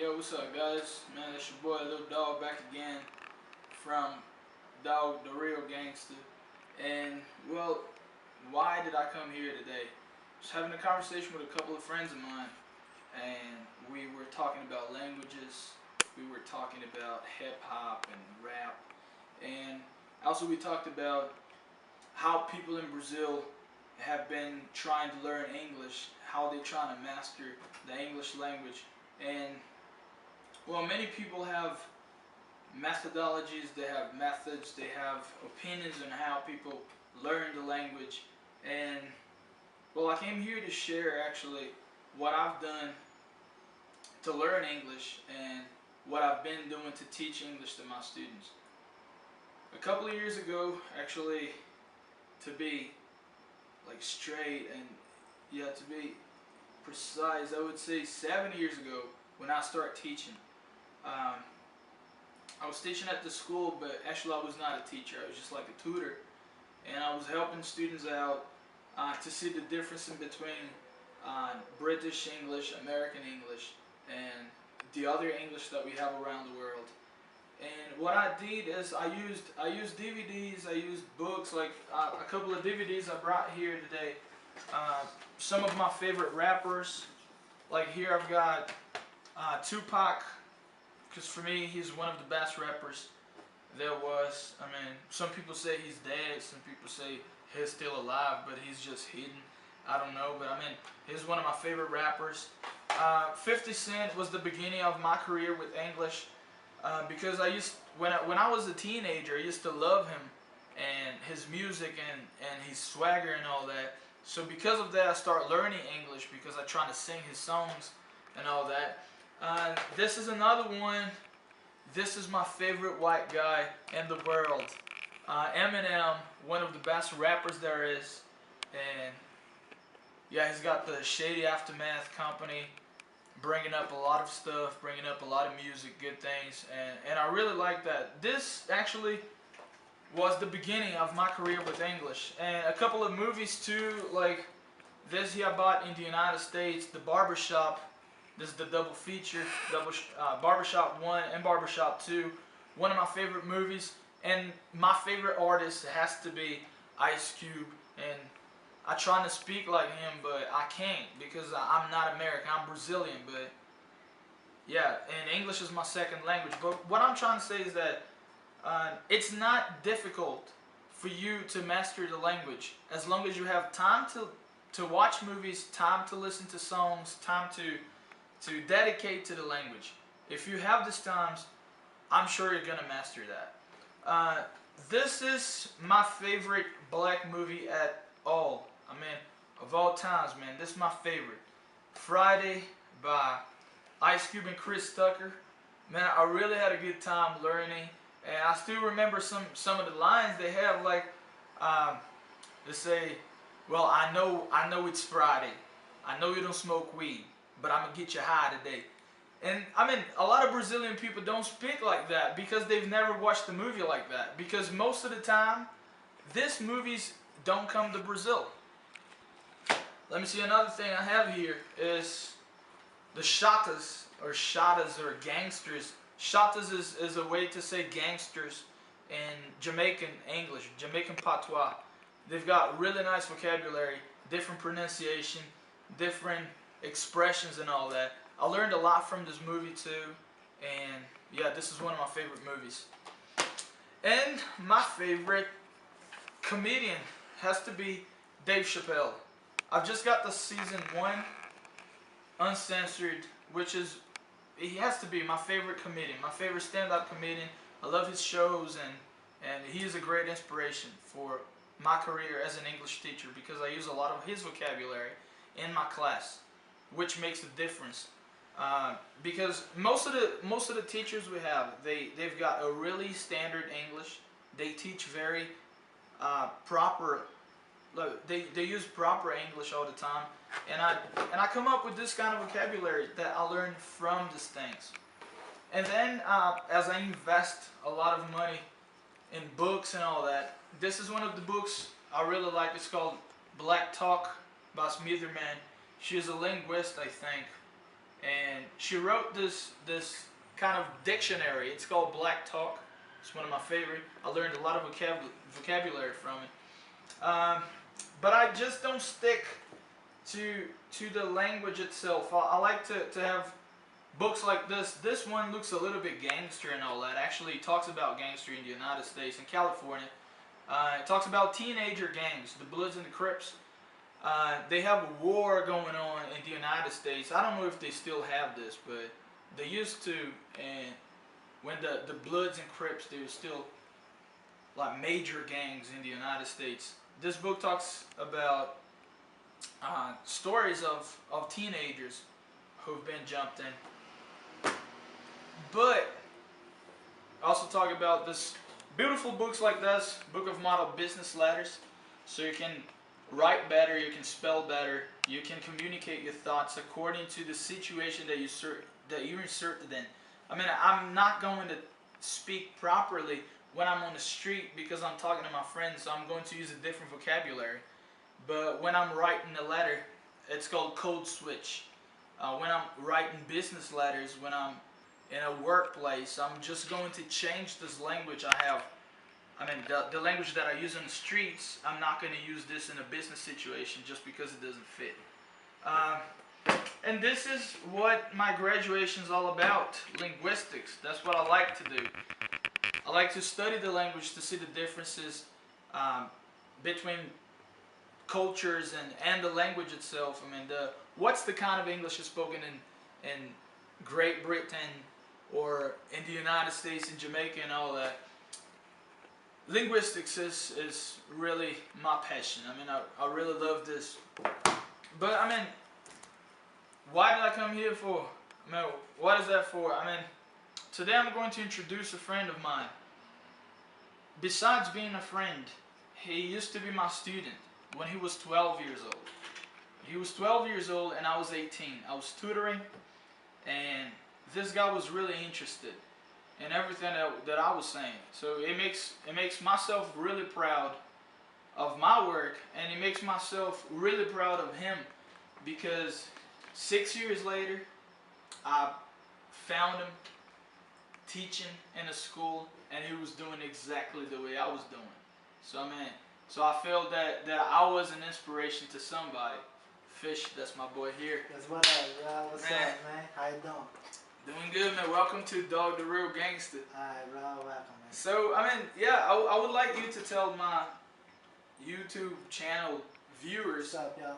Yo, what's up, guys? Man, it's your boy Little Dawg back again from Dawg, the real gangster. And well, why did I come here today? Just having a conversation with a couple of friends of mine, and we were talking about languages. We were talking about hip hop and rap, and also we talked about how people in Brazil have been trying to learn English, how they're trying to master the English language, and well, many people have methodologies, they have methods, they have opinions on how people learn the language. And well, I came here to share actually what I've done to learn English and what I've been doing to teach English to my students. A couple of years ago, actually, to be like straight and yeah, to be precise, I would say 7 years ago when I started teaching. I was teaching at the school, but actually I was not a teacher. I was just like a tutor, and I was helping students out to see the difference in between British English, American English, and the other English that we have around the world. And what I did is I used DVDs, I used books, like a couple of DVDs I brought here today. Some of my favorite rappers, like here I've got Tupac, because for me he's one of the best rappers there was. I mean, some people say he's dead, some people say he's still alive, but he's just hidden. I don't know, but I mean, he's one of my favorite rappers. 50 Cent was the beginning of my career with English, because when I was a teenager, I used to love him and his music and his swagger and all that. So because of that, I started learning English because I tried to sing his songs and all that. This is another one. This is my favorite white guy in the world. Eminem, one of the best rappers there is. And yeah, he's got the Shady Aftermath company, bringing up a lot of stuff, bringing up a lot of music, good things. And I really like that. This actually was the beginning of my career with English. And a couple of movies too, like this here I bought in the United States, The Barbershop. This is the double feature, Barbershop 1 and Barbershop 2. One of my favorite movies, and my favorite artist has to be Ice Cube. And I try to speak like him, but I can't because I'm not American, I'm Brazilian. But yeah, and English is my second language. But what I'm trying to say is that it's not difficult for you to master the language as long as you have time to watch movies, time to listen to songs, time to dedicate to the language. If you have this times, I'm sure you're gonna master that. This is my favorite black movie at all. I mean, of all times, man. This is my favorite. Friday by Ice Cube and Chris Tucker. Man, I really had a good time learning, and I still remember some of the lines they have. Like, they say, "Well, I know it's Friday. I know you don't smoke weed, but I'm gonna get you high today." And I mean, a lot of Brazilian people don't speak like that because they've never watched the movie like that. Because most of the time, these movies don't come to Brazil. Let me see, another thing I have here is the shatas or gangsters. Shatas is a way to say gangsters in Jamaican English, Jamaican patois. They've got really nice vocabulary, different pronunciation, different expressions and all that. I learned a lot from this movie too, and yeah, this is one of my favorite movies. And my favorite comedian has to be Dave Chappelle. I've just got the season 1 uncensored, which is, he has to be my favorite comedian, my favorite stand-up comedian. I love his shows, and he is a great inspiration for my career as an English teacher because I use a lot of his vocabulary in my class, which makes a difference. Because most of the teachers we have, they've got a really standard English. They teach very proper. They use proper English all the time, and I come up with this kind of vocabulary that I learned from these things. And then as I invest a lot of money in books and all that, this is one of the books I really like. It's called Black Talk by Smitherman. She is a linguist, I think, and she wrote this kind of dictionary. It's called Black Talk. It's one of my favorite. I learned a lot of vocabulary from it. But I just don't stick to the language itself. I like to have books like this. This one looks a little bit gangster and all that. Actually, it talks about gangster in the United States and California. It talks about teenager gangs, the Bloods and the Crips. They have a war going on in the United States. I don't know if they still have this, but they used to. And when the Bloods and Crips, they were still like major gangs in the United States. This book talks about stories of teenagers who've been jumped in. But also talk about this beautiful books like this, Book of Model Business Letters, so you can write better, you can spell better, you can communicate your thoughts according to the situation that you're inserted in. I mean, I'm not going to speak properly when I'm on the street because I'm talking to my friends, so I'm going to use a different vocabulary. But when I'm writing a letter, it's called code switch. When I'm writing business letters, when I'm in a workplace, I'm just going to change this language I have. I mean, the language that I use on the streets, I'm not going to use this in a business situation just because it doesn't fit. And this is what my graduation is all about, linguistics. That's what I like to do. I like to study the language to see the differences between cultures and the language itself. I mean, what's the kind of English is spoken in Great Britain or in the United States, in Jamaica and all that. Linguistics is really my passion. I mean, I really love this. But I mean, why did I come here for? I mean, what is that for? I mean, today I'm going to introduce a friend of mine. Besides being a friend, he used to be my student when he was 12 years old. He was 12 years old and I was 18. I was tutoring, and this guy was really interested in everything that I was saying. So it makes myself really proud of my work, and it makes myself really proud of him, because 6 years later I found him teaching in a school and he was doing exactly the way I was doing. So I felt that I was an inspiration to somebody. Fish, that's my boy here. That's what up, bro. What's up, man? How you doing? Doing good, man. Welcome to Dawg, the Real Gangster. Alright, bro. Welcome, man. So, I mean, yeah, I would like you to tell my YouTube channel viewers What's up, y'all?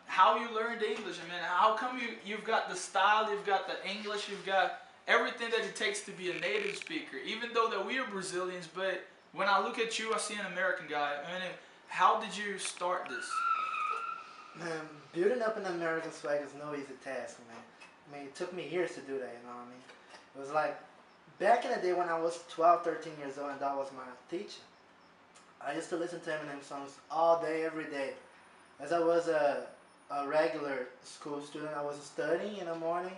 how you learned English. I mean, how come you've got the style, you've got the English, you've got everything that it takes to be a native speaker, even though that we are Brazilians, but when I look at you, I see an American guy. I mean, how did you start this? Man, building up an American swag is no easy task, man. I mean, it took me years to do that, you know what I mean? It was like, back in the day when I was 12, 13 years old and that was my teacher, I used to listen to Eminem songs all day, every day. As I was a regular school student, I was studying in the morning,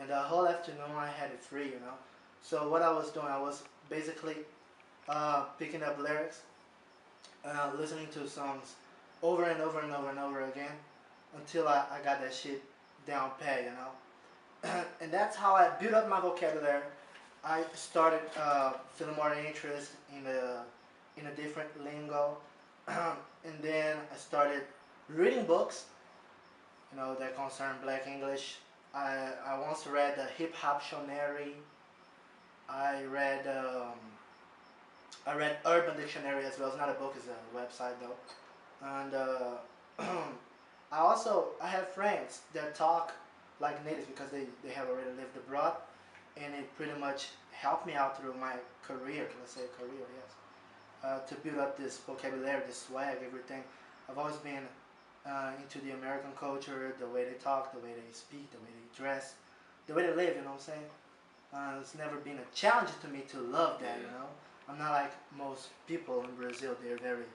and the whole afternoon I had it free, you know? So what I was doing, I was basically picking up lyrics, listening to songs over and over and over and over again until I got that shit down pat, you know. And that's how I built up my vocabulary. I started feeling more interest in a different lingo, and then I started reading books, you know, that concern Black English. I once read the Hip Hop Dictionary. I read Urban Dictionary as well. It's not a book, it's a website though. And I have friends that talk like natives because they have already lived abroad, and it pretty much helped me out through my career, let's say career, yes. To build up this vocabulary, this swag, everything. I've always been into the American culture, the way they talk, the way they speak, the way they dress, the way they live, you know what I'm saying? It's never been a challenge to me to love that, you know? I'm not like most people in Brazil. They're very,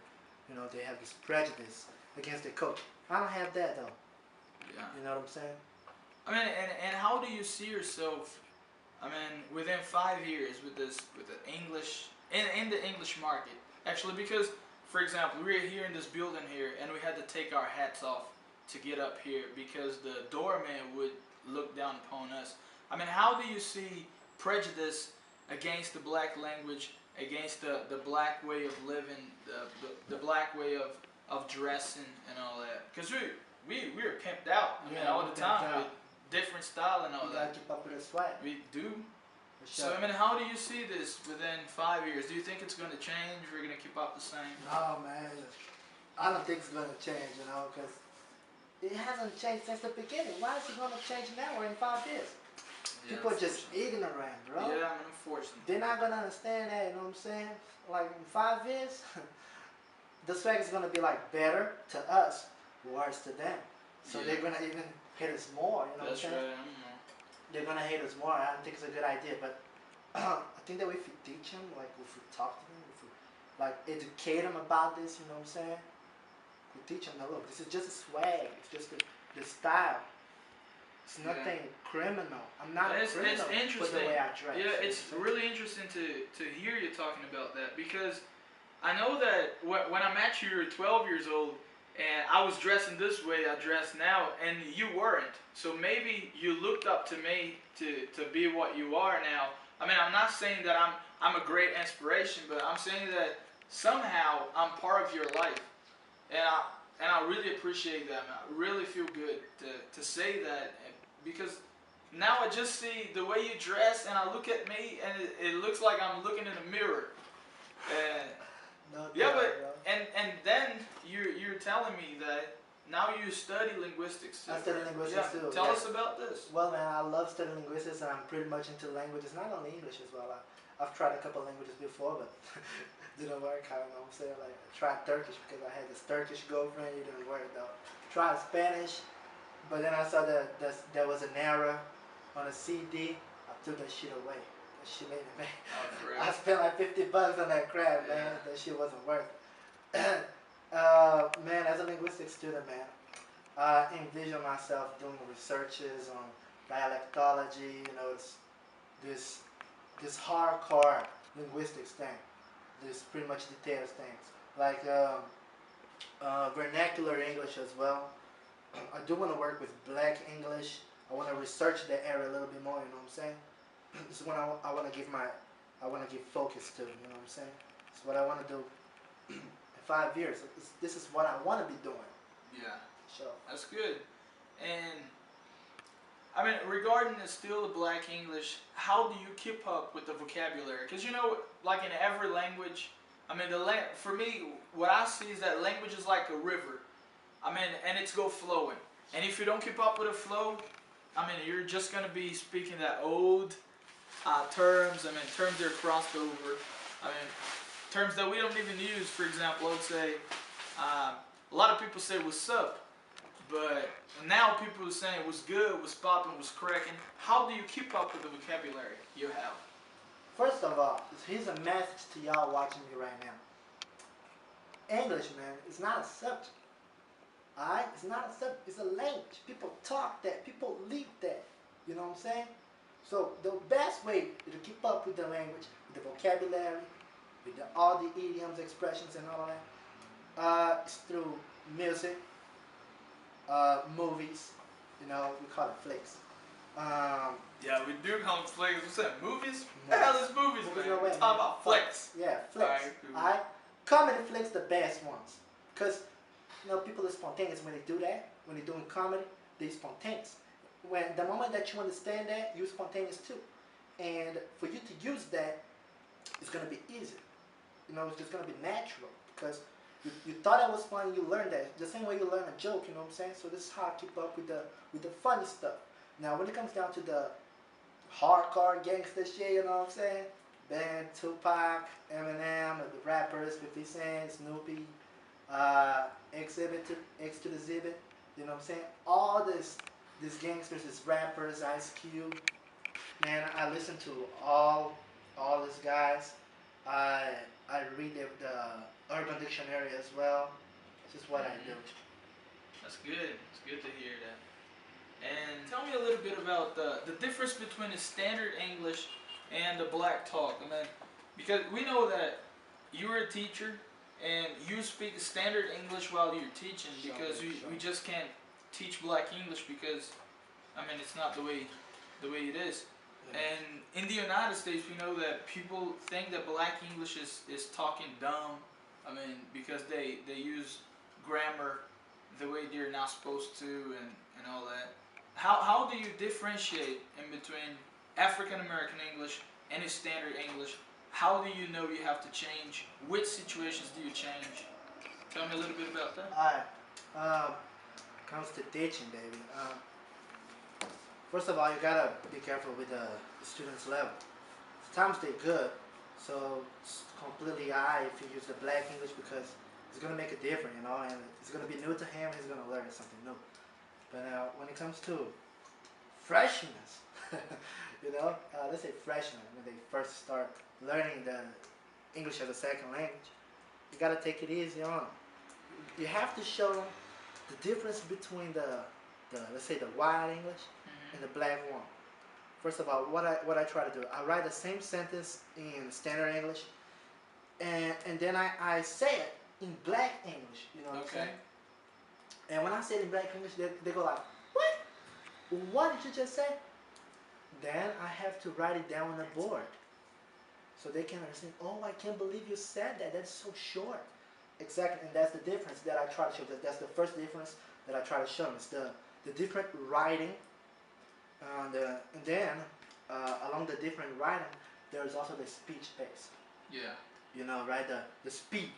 you know, they have this prejudice against their culture. I don't have that though. Yeah. You know what I'm saying? I mean, and how do you see yourself, I mean, within 5 years with the English, in the English market? Actually, because, for example, we're here in this building here, and we had to take our hats off to get up here because the doorman would look down upon us. I mean, how do you see prejudice against the black language, against the black way of living, the black way of dressing and all that? Because we're pimped out. I mean, all the time with different style and all You that. gotta keep up with the swag. We do. For So sure. I mean, how do you see this within 5 years? Do you think it's going to change? We're going to keep up the same? No, man. I don't think it's gonna change, you know, because it hasn't changed since the beginning. Why is it gonna change now or in 5 years? Yeah, People are just ignorant, bro. Yeah, I mean, unfortunately. They're not gonna understand that, you know what I'm saying? Like in 5 years, the swag is gonna be like better to us, worse to them. So they're gonna even hate us more, you know That's what I'm saying? right. I don't know. They're gonna hate us more. I don't think it's a good idea, but I think that if we teach them, like if we talk to them, if we like educate them about this, you know what I'm saying? We teach them that look, this is just a swag. It's just the style. It's nothing criminal. I'm not It's criminal for interesting. the way I dress. Yeah, it's really interesting to hear you talking about that, because I know that when I met you, you were 12 years old, and I was dressing this way I dress now, and you weren't. So maybe you looked up to me to be what you are now. I mean, I'm not saying that I'm a great inspiration, but I'm saying that somehow I'm part of your life, and I really appreciate that, man. I really feel good to say that, because now I just see the way you dress, and I look at me, and it looks like I'm looking in a mirror. And No yeah, doubt, but bro. and then you're telling me that now you study linguistics. I study linguistics too. Tell yeah. us about this. Well, man, I love studying linguistics, and I'm pretty much into languages, not only English as well. I've tried a couple languages before, but didn't work. I don't know what I'm saying. Like, I tried Turkish because I had this Turkish girlfriend. It didn't work though. Tried Spanish, but then I saw that there was an error on a CD. I threw that shit away. That shit made me mad. Oh, I spent like $50 on that crap, man. Yeah. That shit wasn't worth it. Man, as a linguistics student, man, I envision myself doing researches on dialectology, you know, this hardcore linguistics thing, this pretty much details things, like vernacular English as well. I do want to work with black English. I want to research that area a little bit more, you know what I'm saying? This is what I want to give focus to, you know what I'm saying? It's what I want to do in 5 years. This is what I want to be doing. Yeah, So that's good. And I mean, regarding still the black English, how do you keep up with the vocabulary? Because you know, like in every language, I mean, for me, what I see is that language is like a river. I mean, and it's go flowing. And if you don't keep up with the flow, I mean, you're just gonna be speaking that old terms. I mean, terms that are crossed over. I mean, terms that we don't even use. For example, I would say a lot of people say "what's up," but now people are saying "what's good," "what's popping," "what's cracking." How do you keep up with the vocabulary you have? first of all, here's a message to y'all watching me right now. English, man, is not a subject. Alright? It's not a subject. It's a language. People talk that. People live that. You know what I'm saying? So the best way to keep up with the language, with the vocabulary, with all the idioms, expressions, and all of that, is through music, movies. You know, we call it flicks. Yeah, we do call them flicks. What's that? Movies? What the hell is movies, man? no way, We're talking about flicks. Yeah, flicks. Alright, cool. Alright? Comedy flicks the best ones. Because, you know, people are spontaneous when they do that. When they're doing comedy, they're spontaneous. When the moment that you understand that, you're spontaneous too. And for you to use that, it's going to be easy. You know, it's just going to be natural. Because you thought it was funny, you learned that. The same way you learn a joke, you know what I'm saying? So this is how I keep up with the funny stuff. Now, when it comes down to the hardcore gangster shit, you know what I'm saying? Ben, Tupac, Eminem, the rappers, 50 Cent, Snoopy, X to the Zibit, you know what I'm saying? All these gangsters, these rappers, Ice Cube, man, I listen to all these guys. I read the Urban Dictionary as well. This is what I do. That's good. It's good to hear that. And tell me a little bit about the difference between the standard English and the black talk. I mean, because we know that you're a teacher and you speak standard English while you're teaching, because we just can't teach black English because, I mean, it's not the way it is. Yeah. And in the United States, we know that people think that black English is talking dumb. I mean, because they use grammar the way they're not supposed to, and all that. How do you differentiate in between African American English and his standard English? How do you know you have to change? Which situations do you change? Tell me a little bit about that. Alright. Comes to teaching, baby. First of all, you gotta be careful with the students' level. Sometimes they're good, so it's completely alright if you use the black English because it's gonna make it different, you know, and it's gonna be new to him. He's gonna learn something new. But when it comes to freshmen, you know, let's say freshmen when they first start learning the English as a second language, you gotta take it easy on them. You have to show them the difference between the let's say the white English and the black one. First of all, what I try to do, I write the same sentence in standard English, and then I say it in black English. You know what I'm saying? And when I say it in black English, they go like, what? What did you just say? Then I have to write it down on the board, so they can understand. Oh, I can't believe you said that. That's so short. Exactly, and that's the difference that I try to show. That's the first difference that I try to show them. It's the different writing, and then along the different writing, there is also the speech pace. Yeah. You know, right? The speed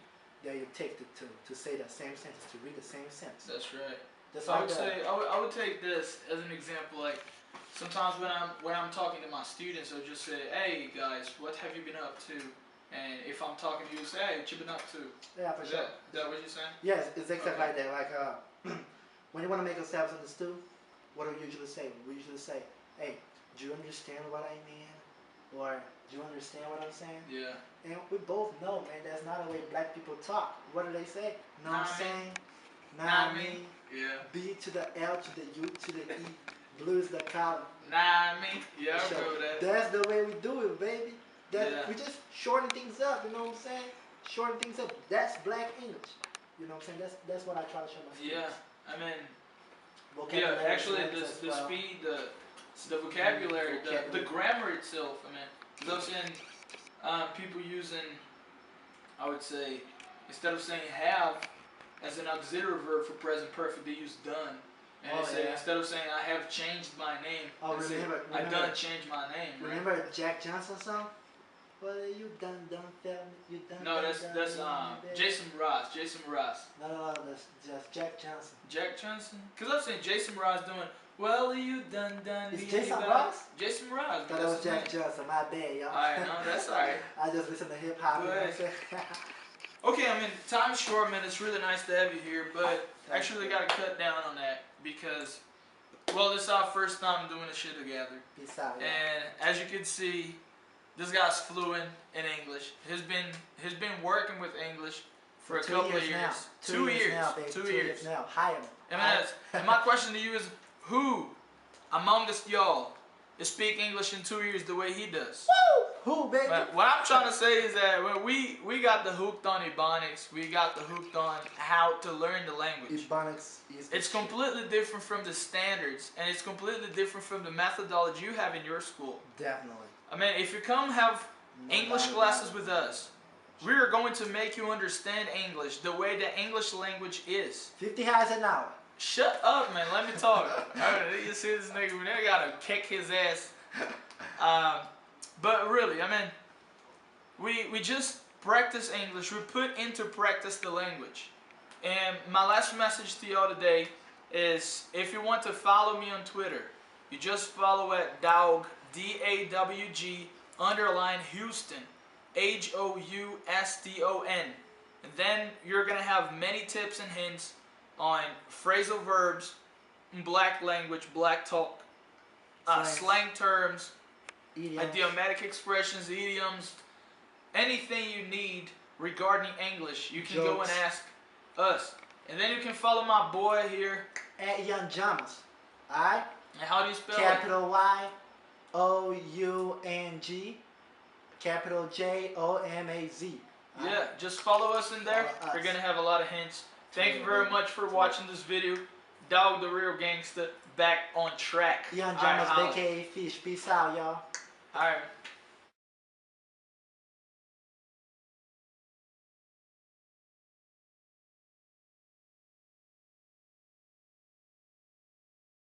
that you take to say the same sentence, to read the same sentence. That's right. That's So I would take this as an example. Like sometimes when I'm talking to my students, I'll just say, "Hey guys, what have you been up to?" And if I'm talking to you, say, "Hey, what you been up to?" Yeah, for sure. Is that what you're saying? Yes, it's exactly Okay. like that. Like when you want to make ourselves understood, what do we usually say? We usually say, "Hey, do you understand what I mean?" Or "Do you understand what I'm saying?" Yeah. And we both know, man, that's not the way black people talk. What do they say? Know what I'm saying? Nah, me. Yeah. B to the L to the U to the E. Blue is the color. Nah, me. Yeah, I So remember that. that's the way we do it, baby. Yeah. We just shorten things up, you know what I'm saying? Shorten things up. That's black English. You know what I'm saying? That's what I try to show my students. Yeah. I mean, Vocabulary yeah. Actually, slangs the as well. speed, the vocabulary, the grammar itself. I mean, those in people using, I would say, instead of saying have as an auxiliary verb for present perfect, they use done. And they say, instead of saying I have changed my name, they say, I done changed my name. Right? Remember Jack Johnson song? Well, you done fail me. You done. No, that's Jason Mraz. Jason Mraz. No, that's just Jack Johnson. Jack Johnson? Because I'm saying Jason Mraz doing, well, you done. Is Jason Mraz? Jason Mraz. I thought it was Jack Johnson. My bad, y'all. Alright, no, that's alright. I just listen to hip hop. You know what I'm saying? Okay, I mean, time's short, man. It's really nice to have you here, but actually got to cut down on that because, well, this is our first time doing this shit together. Peace out, yeah. And as you can see, this guy's fluent in English. He's been working with English for a couple of years. Now. 2 years. Now, baby. 2 2 years. years now. Hire me. And my question to you is, who amongst y'all is speak English in 2 years the way he does? Woo! Who, baby? But what I'm trying to say is that we got the hooked on Ebonics. We got the hooked on how to learn the language. Ebonics is It's completely different from the standards, and it's completely different from the methodology you have in your school. Definitely. I mean, if you come have English classes with us, we are going to make you understand English the way the English language is. 50 highs an hour. Shut up, man. Let me talk. You see this nigga, we never gotta kick his ass. But really, I mean, we just practice English. We put into practice the language. And my last message to y'all today is, if you want to follow me on Twitter, you just follow at Dawg, DAWG _ Houston, HOUSTON. And then you're gonna have many tips and hints on phrasal verbs, black language, black talk, slang terms, idiomatic expressions, idioms, anything you need regarding English, you can go and ask us. And then you can follow my boy here. At Young Jamas. Alright? And how do you spell Capital YOUNG, capital JOMAZ. Yeah, just follow us in there. We're going to have a lot of hints. Thank you very much for watching this video. Dawg, the real gangster, back on track. Young All right, Jonas, holla. aka Fish. Peace out, y'all. All right.